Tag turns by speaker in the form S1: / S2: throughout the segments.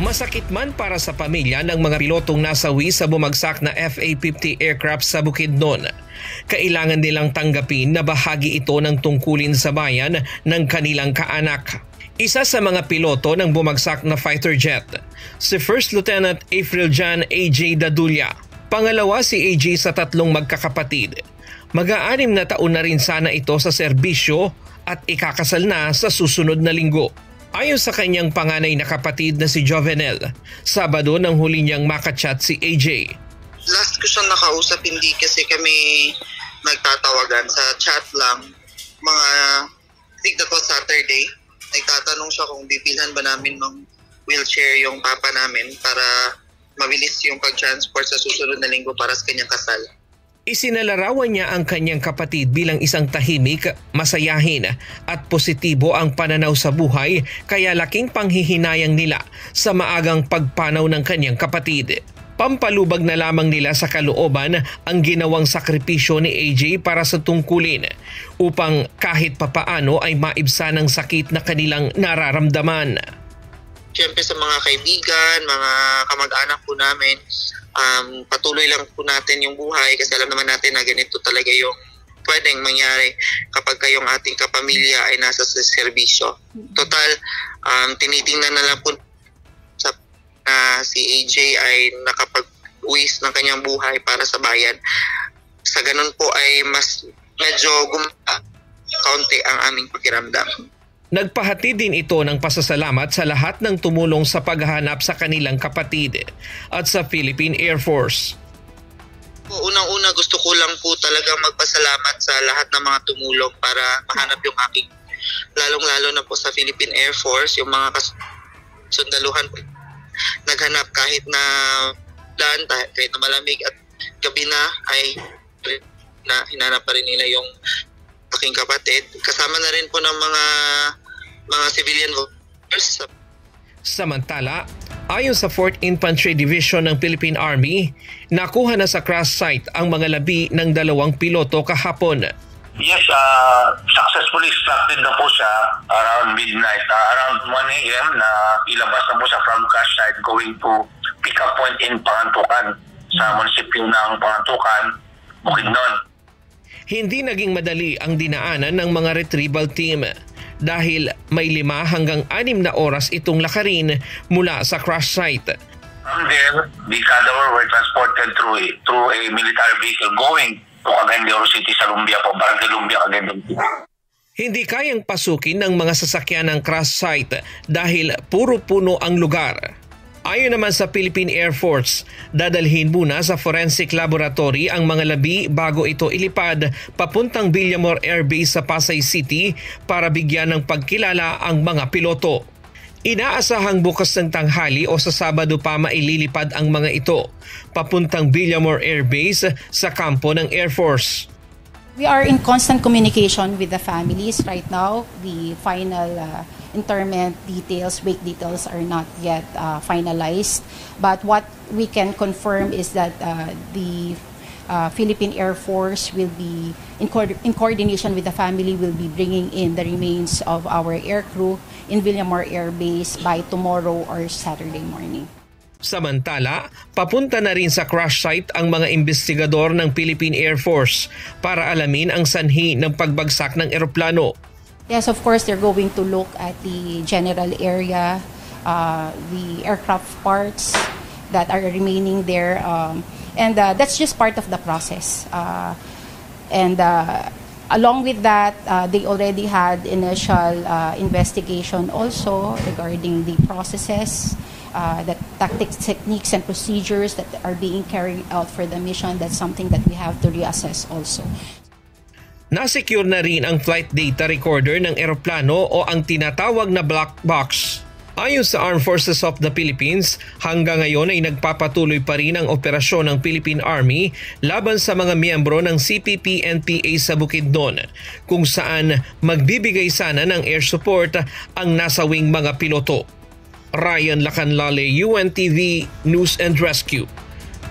S1: Masakit man para sa pamilya ng mga pilotong nasawi sa bumagsak na FA-50 aircraft sa Bukidnon. Kailangan nilang tanggapin na bahagi ito ng tungkulin sa bayan ng kanilang kaanak. Isa sa mga piloto ng bumagsak na fighter jet, si First Lieutenant April Jan A.J. Dadulia. Pangalawa si A.J. sa tatlong magkakapatid. Mag-6 na taon na rin sana ito sa serbisyo at ikakasal na sa susunod na linggo. Ayon sa kanyang panganay na kapatid na si Jovenel, Sabado nang huli niyang makachat si AJ.
S2: Last ko siyang nakausap, hindi kasi kami nagtatawagan, sa chat lang. I think that was Saturday. Nagtatanong siya kung bibilhan ba namin ng wheelchair yung papa namin para mabilis yung pag-transport sa susunod na linggo para sa kanyang kasal.
S1: Isinalarawan niya ang kanyang kapatid bilang isang tahimik, masayahin at positibo ang pananaw sa buhay, kaya laking panghihinayang nila sa maagang pagpanaw ng kanyang kapatid. Pampalubag na lamang nila sa kalooban ang ginawang sakripisyo ni AJ para sa tungkulin upang kahit papaano ay maibsan ang sakit na kanilang nararamdaman.
S2: Siyempre sa mga kaibigan, mga kamag-anak po namin, patuloy lang po natin yung buhay kasi alam naman natin na ganito talaga yung pwedeng mangyari kapag kayong ating kapamilya ay nasa serbisyo. Total, tinitingnan na lang po na si AJ ay nakapag-uwis ng kanyang buhay para sa bayan. Sa ganun po ay mas medyo kaunti ang aming pakiramdam.
S1: Nagpahatid din ito ng pasasalamat sa lahat ng tumulong sa paghahanap sa kanilang kapatid at sa Philippine Air Force.
S2: Unang-una gusto ko lang po talagang magpasalamat sa lahat ng mga tumulong para mahanap yung aking, lalong-lalo na po sa Philippine Air Force, yung mga sundaluhan po. Naghanap kahit na ulan, kahit na malamig at gabi na ay hinanap pa rin nila yung aking kapatid. Kasama na rin po ng mga civilian workers.
S1: Samantala, ayon sa 4th Infantry Division ng Philippine Army, nakuha na sa crash site ang mga labi ng 2 piloto kahapon.
S3: Yes, successfully extracted na po siya around midnight. Around 1 a.m. na ilabas na po siya from crash site going to pick-up point in Pangantukan sa munisipyo ng Pangantukan, Bukidnon.
S1: Hindi naging madali ang dinaanan ng mga retrieval team dahil may 5 hanggang 6 na oras itong lakarin mula sa crash site.
S3: From there, the cadaver were transported through a military vehicle going to Cagayan de Oro City sa Lumbia po, Barangay Lumbia, Cagayan de Oro City.
S1: Hindi kayang pasukin ng mga sasakyan ng crash site dahil puro puno ang lugar. Ayon naman sa Philippine Air Force, dadalhin muna sa forensic laboratory ang mga labi bago ito ilipad papuntang Villamor Air Base sa Pasay City para bigyan ng pagkilala ang mga piloto. Inaasahang bukas ng tanghali o sa Sabado pa maililipad ang mga ito papuntang Villamor Air Base sa kampo ng Air Force.
S4: We are in constant communication with the families right now. The final interment details, wake details are not yet finalized. But what we can confirm is that the Philippine Air Force will be, in coordination with the family, will be bringing in the remains of our aircrew in Villamor Air Base by tomorrow or Saturday morning.
S1: Samantala, papunta na rin sa crash site ang mga investigador ng Philippine Air Force para alamin ang sanhi ng pagbagsak ng eroplano.
S4: Yes, of course, they're going to look at the general area, the aircraft parts that are remaining there, and that's just part of the process. Along with that, they already had initial investigation also regarding the processes, the tactics, techniques, and procedures that are being carried out for the mission. That's something that we have to reassess also.
S1: Nasecure na rin ang flight data recorder ng eroplano o ang tinatawag na black box. Ayon sa Armed Forces of the Philippines, hanggang ngayon ay nagpapatuloy pa rin ang operasyon ng Philippine Army laban sa mga miyembro ng CPP-NPA sa Bukidnon, kung saan magbibigay sana ng air support ang nasawing mga piloto. Ryan Lacanlale, UNTV News and Rescue.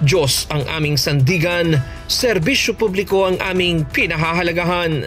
S1: Diyos ang aming sandigan, serbisyo publiko ang aming pinahahalagahan.